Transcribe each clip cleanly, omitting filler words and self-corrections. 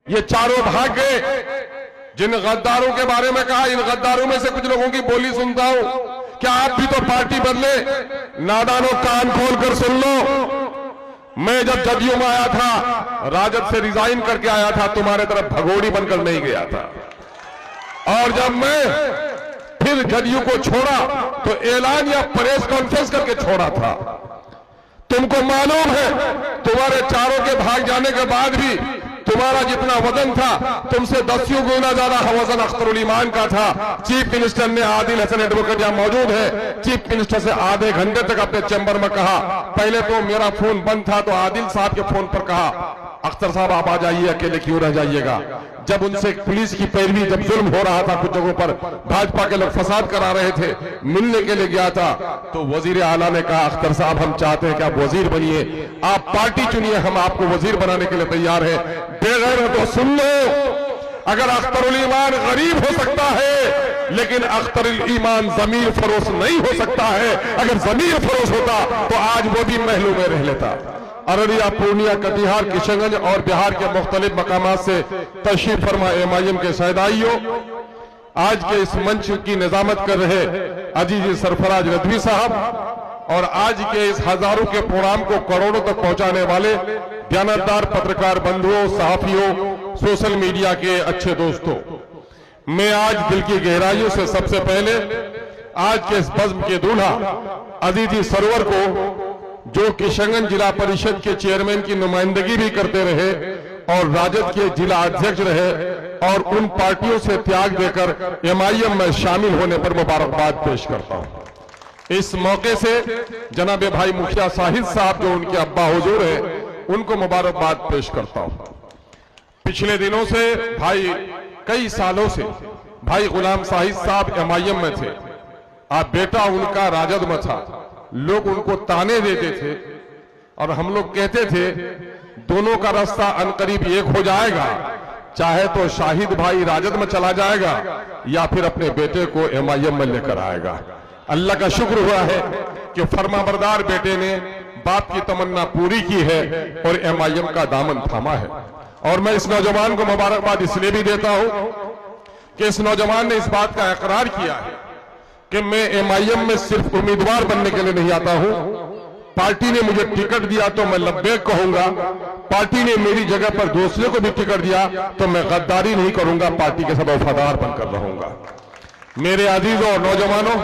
ये चारों भाग गए। जिन गद्दारों के बारे में कहा, इन गद्दारों में से कुछ लोगों की बोली सुनता हूं। क्या आप भी तो पार्टी बदले? नादानों, कान खोल कर सुन लो। मैं जब जदयू में आया था, राजद से रिजाइन करके आया था, तुम्हारे तरफ भगोड़ी बनकर नहीं गया था। और जब मैं फिर जदयू को छोड़ा तो ऐलान या प्रेस कॉन्फ्रेंस करके छोड़ा था। तुमको मालूम है, तुम्हारे चारों के भाग जाने के बाद भी तुम्हारा जितना वजन था, तुमसे 10 गुना ज्यादा वजन अख्तरुल ईमान का था। चीफ मिनिस्टर ने, आदिल हसन एडवोकेट यहां मौजूद है, चीफ मिनिस्टर से आधे घंटे तक अपने चैम्बर में कहा। पहले तो मेरा फोन बंद था तो आदिल साहब के फोन पर कहा, अख्तर साहब आप आ जाइए, अकेले क्यों रह जाइएगा। जब उनसे पुलिस की पैरवी, जब जुल्म हो रहा था, कुछ जगहों पर भाजपा के लोग फसाद करा रहे थे, मिलने के लिए गया था, तो वजीर आला ने कहा, अख्तर साहब हम चाहते हैं कि आप वजीर बनिए, आप पार्टी चुनिए, हम आपको वजीर बनाने के लिए तैयार है। बेगैर तो सुन लो, अगर अख्तरुल ईमान गरीब हो सकता है, लेकिन अख्तरुल ईमान जमीर फरोश नहीं हो सकता है। अगर जमीर फरोश होता तो आज वो भी महलों में रह लेता। अररिया, पूर्णिया, कटिहार, किशनगंज और बिहार के मुख्तलिफ मकामात से तशरीफ फरमा एमआईएम के शहदाइयों, आज के इस मंच की निजामत कर रहे अजीज सरफराज रजवी साहब और आज के इस हजारों के प्रोग्राम को करोड़ों तक पहुंचाने वाले ज्ञानदार पत्रकार बंधुओं, सहाफियों, सोशल मीडिया के अच्छे दोस्तों, मैं आज दिल की गहराइयों से सबसे पहले आज के इस बज़्म के दूल्हा अजीजी सरवर को, जो किशनगंज जिला परिषद के चेयरमैन की नुमाइंदगी भी करते रहे और राजद के जिला अध्यक्ष रहे और उन पार्टियों से त्याग देकर एमआईएम में शामिल होने पर मुबारकबाद पेश करता हूं। इस मौके से जनाब भाई मुखिया साहिद साहब, जो उनके अब्बा हुजूर है, उनको मुबारकबाद पेश करता हूं। पिछले दिनों से भाई, कई सालों से भाई गुलाम साहिद साहब एमआईएम में थे। आप बेटा उनका राजद में था। लोग उनको ताने देते थे और हम लोग कहते थे दोनों का रास्ता अनकरीब एक हो जाएगा, चाहे तो शाहिद भाई राजद में चला जाएगा या फिर अपने बेटे को एमआईएम में लेकर आएगा। अल्लाह का शुक्र हुआ है कि फरमाबरदार बेटे ने बाप की तमन्ना पूरी की है और एमआईएम का दामन थामा है। और मैं इस नौजवान को मुबारकबाद इसलिए भी देता हूं कि इस नौजवान ने इस बात का इकरार किया है कि मैं एमआईएम में सिर्फ उम्मीदवार बनने के लिए नहीं आता हूं, पार्टी ने मुझे टिकट दिया तो मैं लब्बैक कहूंगा, पार्टी ने मेरी जगह पर दूसरे को भी टिकट दिया तो मैं गद्दारी नहीं करूंगा, पार्टी के साथ वफादार बनकर रहूंगा। मेरे अजीजों और नौजवानों,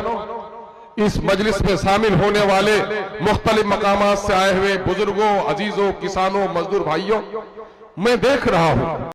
इस मजलिस में शामिल होने वाले मुख्तलिफ मकामात से आए हुए बुजुर्गों, अजीजों, किसानों, मजदूर भाइयों, मैं देख रहा हूं